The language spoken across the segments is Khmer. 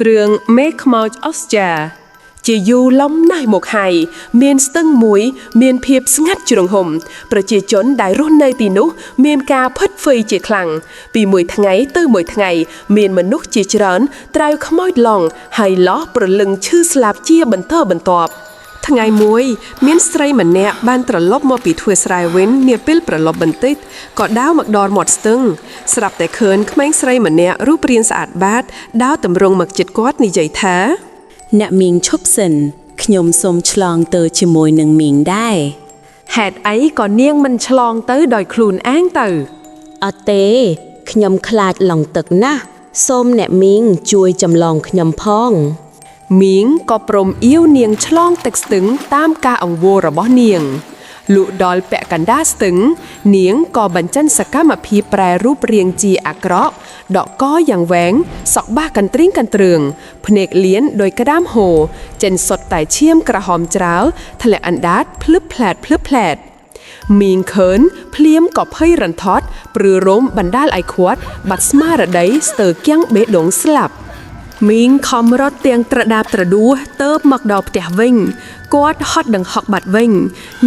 រឿងមេខ្មោចអូស្ចាជាយូរលំណាស់មកហើយមានស្ទឹងមួយមានភាពស្ងាត់ជ្រុងហុំប្រជាជនដែលរស់នៅទីនោះមានការផិតភ័យជាខ្លាំងពីមួយថ្ងៃទៅមួយថ្ងៃមានមនុស្សជាច្រើនត្រូវខ្មោចឡងហើយលោះប្រលឹងឈឺស្លាប់ជាបន្តបន្ទាប់ថ្ងៃមួយមានស្រីម្នាក់បានត្រឡប់មកពីធ្វើស្រែវិញនាពេលប្រឡប់បន្តិចក៏ដាវមកដល់មាត់ស្ទឹងស្រាប់តែឃើញក្មេងស្រីម្នាក់រូបរាងស្អាតបាតដាវតម្រង់មកជិតគាត់និយាយថាអ្នកមីងឈប់សិនខ្ញុំសូមឆ្លងទៅជាមួយនឹងមីងដែរហេតុអីក៏នាងមិនឆ្លងទៅដោយខ្លួនឯងទៅអត់ទេខ្ញុំខ្លាចឡងទឹកណាស់សូមអ្នកមីងជួយចម្លងខ្ញុំផងមីងក៏ព្រមអៀវនាងឆ្លងទឹកស្ទឹងតាមការអង្វររបស់នាងលុះដល់ពាក់កណ្ដាលស្ទឹងនាងក៏បញ្ចេញសកម្មភាពប្រែរូបរាងជាអាក្រក់ដកកយ៉ាងវែងសក់បាសកន្ទ្រីងកន្ទ្រឿងភ្នែកលៀនដោយក្តាមហូរចិនសុទ្ធតែឈាមក្រហមច្រាលធ្លាក់អណ្ដាតភ្លឹបផ្លែតមីងឃើញភ្លាមក៏ភ័យរន្ធត់ព្រឺរោមបណ្ដាលឲ្យខាត់បាត់ស្មារតីស្ទើរគាំងបេះដូងស្លាប់មីងខំរត់ទាំងត្រដាបត្រដួសទៅមកដល់ផ្ទះវិញគាត់ហត់ដង្ហក់បាត់វិញ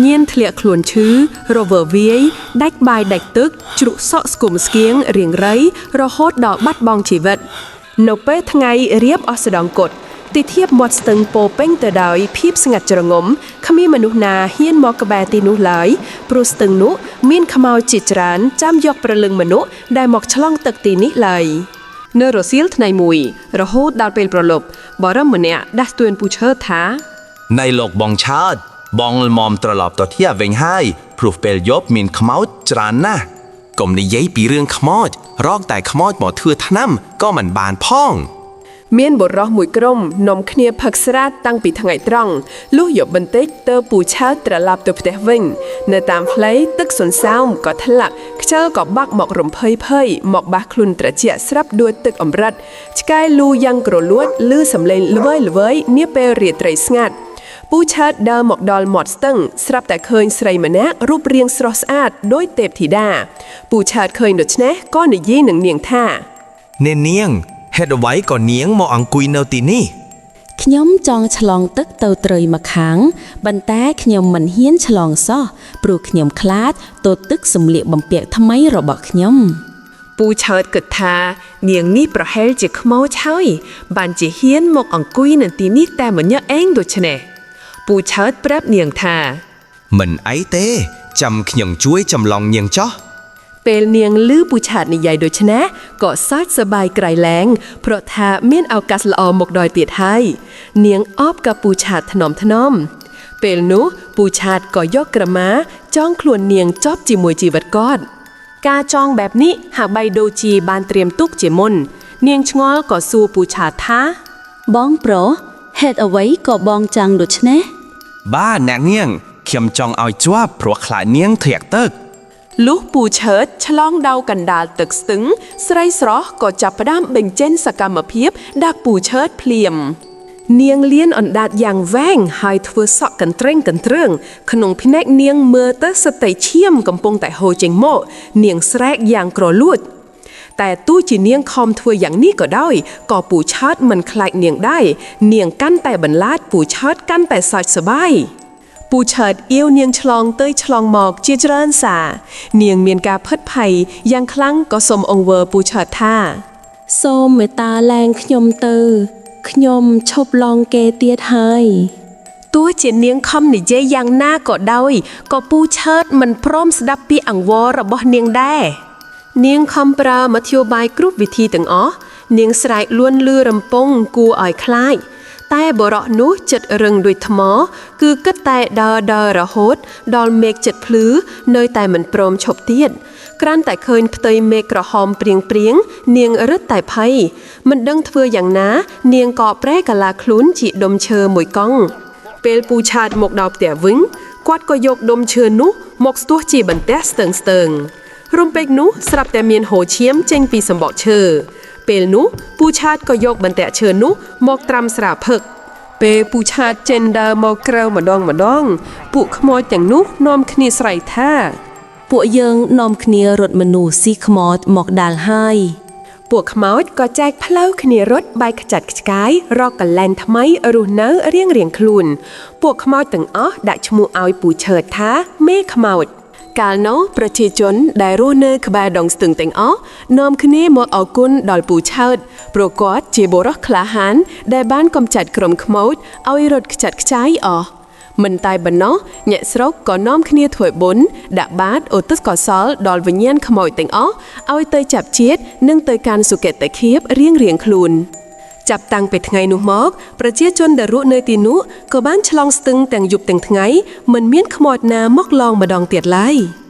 ញៀនធ្លាក់ខ្លួនឈឺរវើវាយដាច់បាយដាច់ទឹកជ្រុកសក់ស្គមស្គៀងរៀងរៃរហូតដល់បាត់បង់ជីវិតនៅពេលថ្ងៃរៀបអស់ស្ដងគត់ទីធៀបមាត់ស្ទឹងពោពេញទៅដោយភាពស្ងាត់ជ្រងំគ្មានមនុស្សណាហ៊ានមកក្បែរទីនោះឡើយព្រោះស្ទឹងនោះមានខ្មោចជាច្រើនចាំយកព្រលឹងមនុស្សដែលមកឆ្លងទឹកទីនេះឡើយនៅរសៀលថ្ងៃមួយរហូតដល់ពេលប្រលប់បរមម្នាក់ដាស់តឿនពូឈើថានៃលោកបងឆើតបងលមមត្រឡប់ទៅធាវិញហើយព្រោះពេលយប់មានខ្មោចច្រើនណាស់កុំនិយាយពីរឿងខ្មោចរកតែខ្មោចមកធ្វើថ្នាំក៏មិនបានផងមានបុរសមួយក្រុមនាំគ្នាផឹកស្រាតាំងពីថ្ងៃត្រង់លុះយប់បន្តិចទៅពូឆើតត្រឡប់ទៅផ្ទះវិញនៅតាមផ្លូវទឹកសន្សើមក៏ថ្លាក់ខ្យល់ក៏បាក់មករំភើយមកបាសខ្លួនត្រជាក់ស្រាប់ដួលទឹកអម្រឹតឆ្កែលូយ៉ាងក្រលួចឮសំឡេងល្វើយនាពេលរាត្រីស្ងាត់ពូឆើតដើរមកដល់មាត់ស្ទឹងស្រាប់តែឃើញស្រីម្នាក់រូបរាងស្រស់ស្អាតដូចទេពធីតាពូឆើតឃើញដូច្នេះក៏និយាយនឹងនាងថានាងហេតុអ្វីក៏នាងមកអង្គុយនៅទីនេះខ្ញុំចង់ឆ្លងទឹកទៅត្រីម្ខាងប៉ុន្តែខ្ញុំមិនហ៊ានឆ្លងសោះព្រោះខ្ញុំខ្លាចទទឹកសម្លៀកបំពាក់ថ្មីរបស់ខ្ញុំពូឆើតគិតថានាងនេះប្រហែលជាខ្មោចហើយបានជាហ៊ានមកអង្គុយនៅទីនេះតែម្នាក់ឯងដូច្នេះពូឆើតប្រាប់នាងថាមិនអីទេចាំខ្ញុំជួយចម្លងនាងចោះពេលនាងឮពូឆើតនិយាយដូច្នេះក៏សើចសប្បាយក្រៃលែងព្រោះថាមានឱកាសល្អមកដល់ទៀតហើយនាងអបกับពូឆើតថ្នមពេលនោះពូឆើតក៏យកក្រមាចងខ្លួននាងជាប់ជាមួយជីវិតគាត់ការចងបែបនេះហាក់បីដូចជាបានត្រៀមទុកជាមុននាងឆ្ងល់ក៏សួរពូឆើតថាបងប្រុសហេតុអ្វីក៏បងចាំងដូច្នេះបាទអ្នកនាងខ្ញុំចង់ឲ្យជាប់ព្រោះខ្លាចនាងធ្លាក់ទឹកលុះពូឆើតឆ្លងដោកណ្ដាលទឹកស្ទឹងស្រីស្រស់ក៏ចាប់ផ្ដើមបញ្ចេញសកម្មភាពដាក់ពូឆើតភ្លាមនាងលៀនអណ្ដាតយ៉ាងវែងហើយធ្វើសក់កន្ទ្រេងកន្ទ្រឿងក្នុងភ្នែកនាងមើលទៅសតិឈាមកំពុងតែហូរចេញមកនាងស្រែកយ៉ាងក្រលួចតែទោះជានាងខំធ្វើយ៉ាងនេះក៏ដោយក៏ពូឆើតមិនខ្លាចនាងដែរនាងកាន់តែបន្លាចពូឆើតកាន់តែសើចសប្បាយពូឆើតអៀវនាងឆ្លងទៅឆ្លងមកជាច្រើនសារនាងមានការផិតភ័យយ៉ាងខ្លាំងក៏សុំអង្វើពូឆើតថាសូមមេត្តាលែងខ្ញុំទៅខ្ញុំឈប់ឡងគេទៀតហើយទោះជានាងខំនិយាយយ៉ាងណាក៏ដោយក៏ពូឆើតមិនព្រមស្ដាប់ពាក្យអង្វររបស់នាងដែរនាងខំប្រើមធ្យោបាយគ្រប់វិធីទាំងអស់នាងស្រែកលួនលឺរំពងគួរឲ្យខ្លាចតែបរោះនោះចិត្តរឹងដូចថ្មគឺគិតតែដើររហូតដល់មេឃចិត្តភ្លឺនៅតែមិនព្រមឈប់ទៀតក្រាន់តែឃើញផ្ទៃមេឃក្រហមព្រៀងនាងរឹតតែភ័យមិនដឹងធ្វើយ៉ាងណានាងក៏ប្រែកាឡាខ្លួនជាដុំឈើមួយកង់ពេលពូឆើតមកដល់ផ្ទះវិញគាត់ក៏យកដុំឈើនោះមកស្ទុះជាបន្ទះស្ទើងរំពេចនោះស្រាប់តែមានហូរឈាមចេញពីសម្បកឈើពេលនោះពូឆើតក៏យកបន្ទះឈើនោះមកត្រាំស្រាផឹកពេលពូឆើតចេញដើរមកក្រៅម្ដងពួកខ្មោចទាំងនោះនាំគ្នាស្រែកថាពួកយើងនាំគ្នារត់មនុស្សស៊ីខ្មោចមកដាល់ហើយ ពួកខ្មោចក៏ចែកផ្លូវគ្នារត់បែកខ្ចាត់ខ្ចាយរកកន្លែងថ្មីរស់នៅរៀងៗខ្លួនពួកខ្មោចទាំងអស់ដាក់ឈ្មោះឲ្យពូឆើតថាមេខ្មោចកាលនោះប្រជាជនដែលរស់នៅក្បែរដងស្ទឹងទាំងអស់នាំគ្នាមកអរគុណដល់ពូឆើតព្រោះគាត់ជាបុរសក្លាហានដែលបានកំចាត់ក្រុមខ្មោចឲ្យរត់ខ្ចាត់ខ្ចាយអស់មិនតែប៉ុណ្ណោះញាក់ស្រុកក៏នាំគ្នាធ្វើបុណ្យដាក់បាតឧទ្ទិសកុសលដល់វិញ្ញាណខ្មោចទាំងអស់ឲ្យទៅចាប់ជាតិនិងទៅកាន់សុគតិភាពរៀងៗខ្លួនចាប់តាំងពីថ្ងៃនោះមកប្រជាជនដែលរស់នៅទីនោះក៏បានឆ្លងស្ទឹងទាំងយប់ទាំងថ្ងៃមិនមានខ្មោចណាមកឡងម្ដងទៀតឡើយ